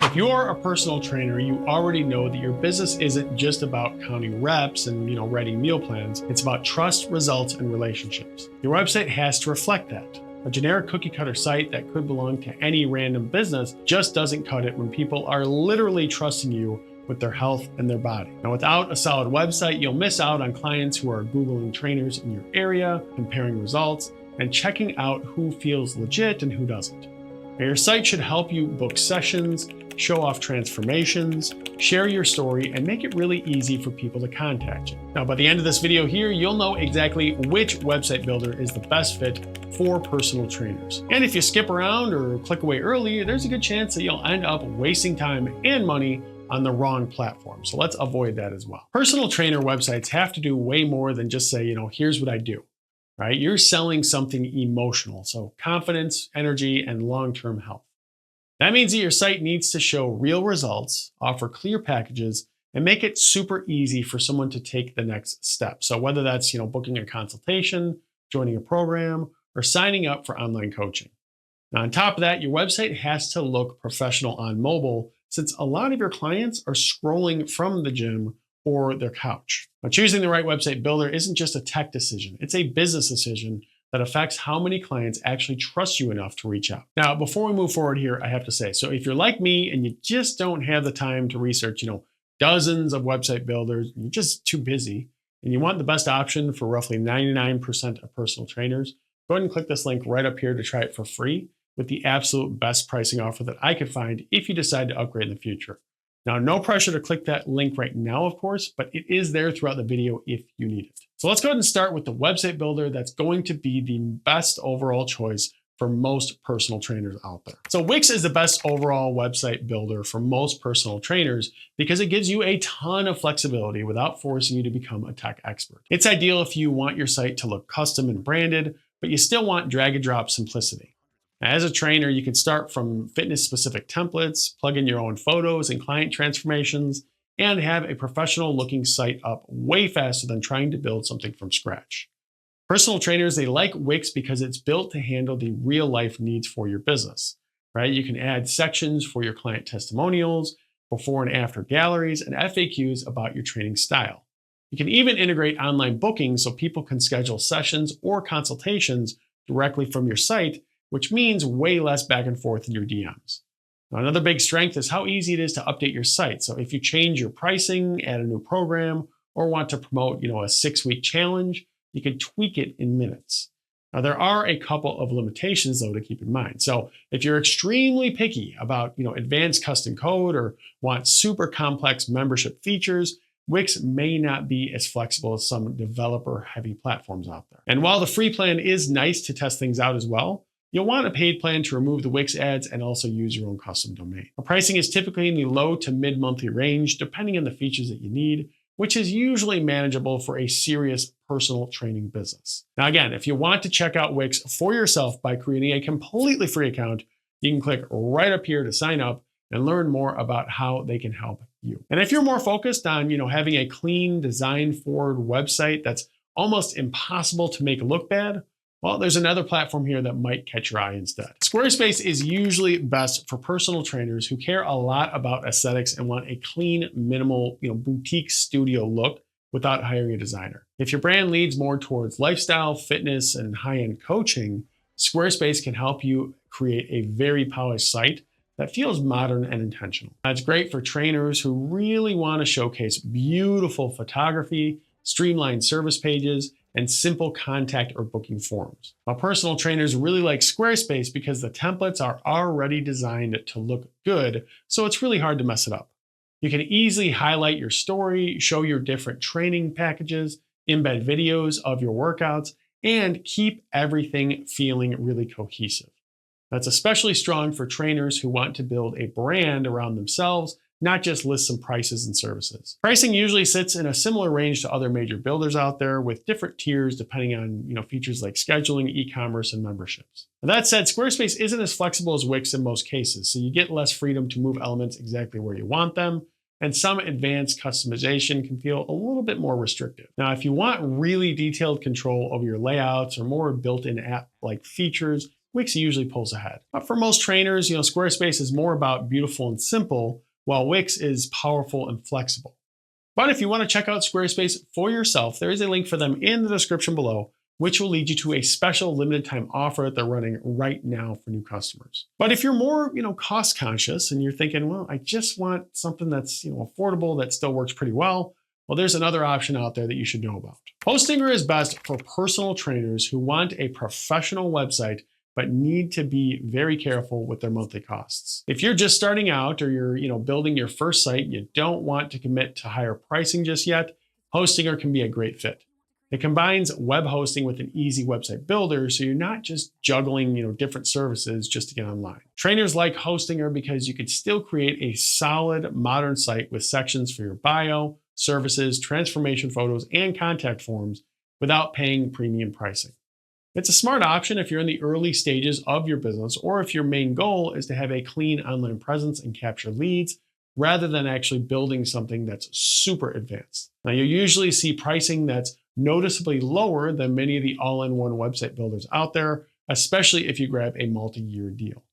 If you're a personal trainer, you already know that your business isn't just about counting reps and writing meal plans. It's about trust, results, and relationships. Your website has to reflect that. A generic cookie cutter site that could belong to any random business just doesn't cut it when people are literally trusting you with their health and their body. Now, without a solid website, you'll miss out on clients who are Googling trainers in your area, comparing results, and checking out who feels legit and who doesn't. Now, your site should help you book sessions, show off transformations, share your story, and make it really easy for people to contact you. Now, by the end of this video here, you'll know exactly which website builder is the best fit for personal trainers. And if you skip around or click away early, there's a good chance that you'll end up wasting time and money on the wrong platform. So let's avoid that as well. Personal trainer websites have to do way more than just say, here's what I do, right? You're selling something emotional. So confidence, energy, and long-term health. That means that your site needs to show real results, offer clear packages, and make it super easy for someone to take the next step. So whether that's, booking a consultation, joining a program, or signing up for online coaching. Now, on top of that, your website has to look professional on mobile, since a lot of your clients are scrolling from the gym or their couch. Now, choosing the right website builder isn't just a tech decision, it's a business decision that affects how many clients actually trust you enough to reach out. Now, before we move forward here, I have to say, so if you're like me and you just don't have the time to research, dozens of website builders, and you're just too busy, and you want the best option for roughly 99% of personal trainers, go ahead and click this link right up here to try it for free with the absolute best pricing offer that I could find if you decide to upgrade in the future. Now, no pressure to click that link right now, of course, but it is there throughout the video if you need it. So let's go ahead and start with the website builder that's going to be the best overall choice for most personal trainers out there. So Wix is the best overall website builder for most personal trainers because it gives you a ton of flexibility without forcing you to become a tech expert. It's ideal if you want your site to look custom and branded, but you still want drag and drop simplicity. As a trainer, you can start from fitness-specific templates, plug in your own photos and client transformations, and have a professional-looking site up way faster than trying to build something from scratch. Personal trainers, they like Wix because it's built to handle the real-life needs for your business, right? You can add sections for your client testimonials, before and after galleries, and FAQs about your training style. You can even integrate online bookings so people can schedule sessions or consultations directly from your site, which means way less back and forth in your DMs. Now, another big strength is how easy it is to update your site. So if you change your pricing, add a new program, or want to promote, a 6-week challenge, you can tweak it in minutes. Now, there are a couple of limitations though to keep in mind. So if you're extremely picky about, advanced custom code or want super complex membership features, Wix may not be as flexible as some developer-heavy platforms out there. And while the free plan is nice to test things out as well, you'll want a paid plan to remove the Wix ads and also use your own custom domain. The pricing is typically in the low to mid-monthly range, depending on the features that you need, which is usually manageable for a serious personal training business. Now, again, if you want to check out Wix for yourself by creating a completely free account, you can click right up here to sign up and learn more about how they can help you. And if you're more focused on, having a clean, design-forward website that's almost impossible to make look bad, well, there's another platform here that might catch your eye instead. Squarespace is usually best for personal trainers who care a lot about aesthetics and want a clean, minimal, boutique studio look without hiring a designer. If your brand leads more towards lifestyle, fitness, and high-end coaching, Squarespace can help you create a very polished site that feels modern and intentional. That's great for trainers who really want to showcase beautiful photography, streamlined service pages, and simple contact or booking forms. Now, personal trainers really like Squarespace because the templates are already designed to look good, so it's really hard to mess it up. You can easily highlight your story, show your different training packages, embed videos of your workouts, and keep everything feeling really cohesive. That's especially strong for trainers who want to build a brand around themselves, not just list some prices and services. Pricing usually sits in a similar range to other major builders out there with different tiers depending on features like scheduling, e-commerce, and memberships. Now, that said, Squarespace isn't as flexible as Wix in most cases, so you get less freedom to move elements exactly where you want them, and some advanced customization can feel a little bit more restrictive. Now, if you want really detailed control over your layouts or more built-in app-like features, Wix usually pulls ahead. But for most trainers, Squarespace is more about beautiful and simple, while Wix is powerful and flexible. But if you want to check out Squarespace for yourself, there is a link for them in the description below, which will lead you to a special limited time offer that they're running right now for new customers. But if you're more, cost conscious and you're thinking, well, I just want something that's, affordable that still works pretty well, there's another option out there that you should know about. Hostinger is best for personal trainers who want a professional website but need to be very careful with their monthly costs. If you're just starting out or you're, building your first site, you don't want to commit to higher pricing just yet, Hostinger can be a great fit. It combines web hosting with an easy website builder, so you're not just juggling, different services just to get online. Trainers like Hostinger because you could still create a solid modern site with sections for your bio, services, transformation photos, and contact forms without paying premium pricing. It's a smart option if you're in the early stages of your business or if your main goal is to have a clean online presence and capture leads rather than actually building something that's super advanced. Now, you usually see pricing that's noticeably lower than many of the all-in-one website builders out there, especially if you grab a multi-year deal.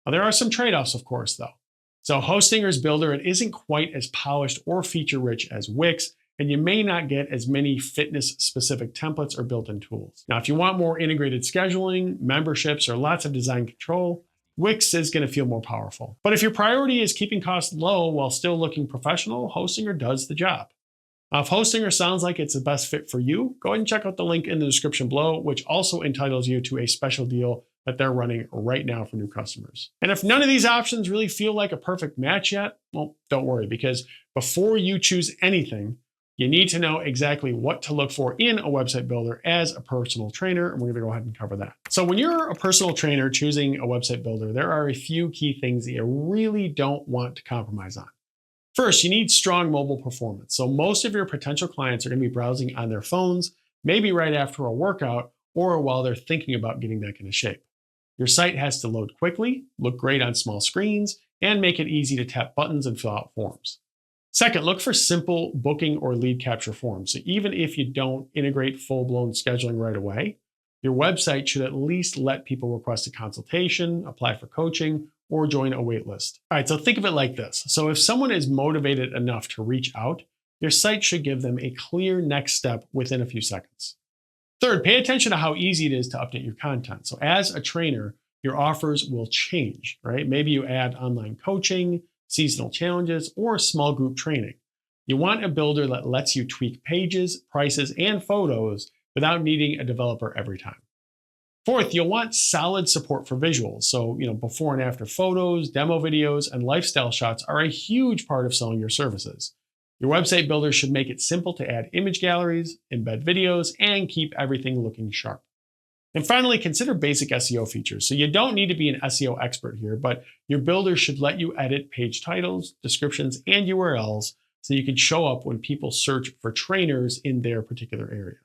Now, there are some trade-offs, of course, though. So Hostinger's builder, it isn't quite as polished or feature-rich as Wix, and you may not get as many fitness-specific templates or built-in tools. Now, if you want more integrated scheduling, memberships, or lots of design control, Wix is going to feel more powerful. But if your priority is keeping costs low while still looking professional, Hostinger does the job. If Hostinger sounds like it's the best fit for you, go ahead and check out the link in the description below, which also entitles you to a special deal that they're running right now for new customers. And if none of these options really feel like a perfect match yet, well, don't worry, because before you choose anything, you need to know exactly what to look for in a website builder as a personal trainer, and we're going to go ahead and cover that. So when you're a personal trainer choosing a website builder, there are a few key things that you really don't want to compromise on. First, you need strong mobile performance. So most of your potential clients are going to be browsing on their phones, maybe right after a workout or while they're thinking about getting back into shape. Your site has to load quickly, look great on small screens, and make it easy to tap buttons and fill out forms. Second, look for simple booking or lead capture forms. So even if you don't integrate full-blown scheduling right away, your website should at least let people request a consultation, apply for coaching, or join a wait list. All right, so think of it like this. So if someone is motivated enough to reach out, your site should give them a clear next step within a few seconds. Third, pay attention to how easy it is to update your content. So as a trainer, your offers will change, right? Maybe you add online coaching, seasonal challenges, or small group training. You want a builder that lets you tweak pages, prices, and photos without needing a developer every time. Fourth, you'll want solid support for visuals. So, before and after photos, demo videos, and lifestyle shots are a huge part of selling your services. Your website builder should make it simple to add image galleries, embed videos, and keep everything looking sharp. And finally, consider basic SEO features. So you don't need to be an SEO expert here, but your builder should let you edit page titles, descriptions, and URLs so you can show up when people search for trainers in their particular area.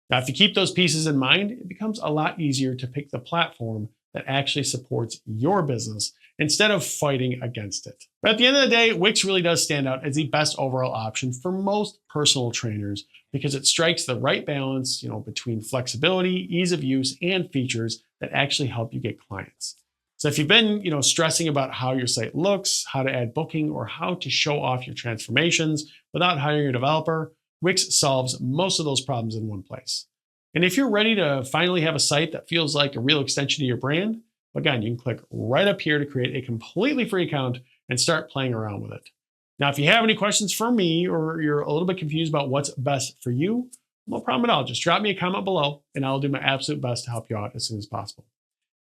Now, if you keep those pieces in mind, it becomes a lot easier to pick the platform that actually supports your business instead of fighting against it. But at the end of the day, Wix really does stand out as the best overall option for most personal trainers because it strikes the right balance, between flexibility, ease of use, and features that actually help you get clients. So if you've been, stressing about how your site looks, how to add booking, or how to show off your transformations without hiring a developer, Wix solves most of those problems in one place. And if you're ready to finally have a site that feels like a real extension to your brand, again, you can click right up here to create a completely free account and start playing around with it. Now, if you have any questions for me or you're a little bit confused about what's best for you, no problem at all. Just drop me a comment below and I'll do my absolute best to help you out as soon as possible.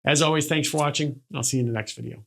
As always, thanks for watching. I'll see you in the next video.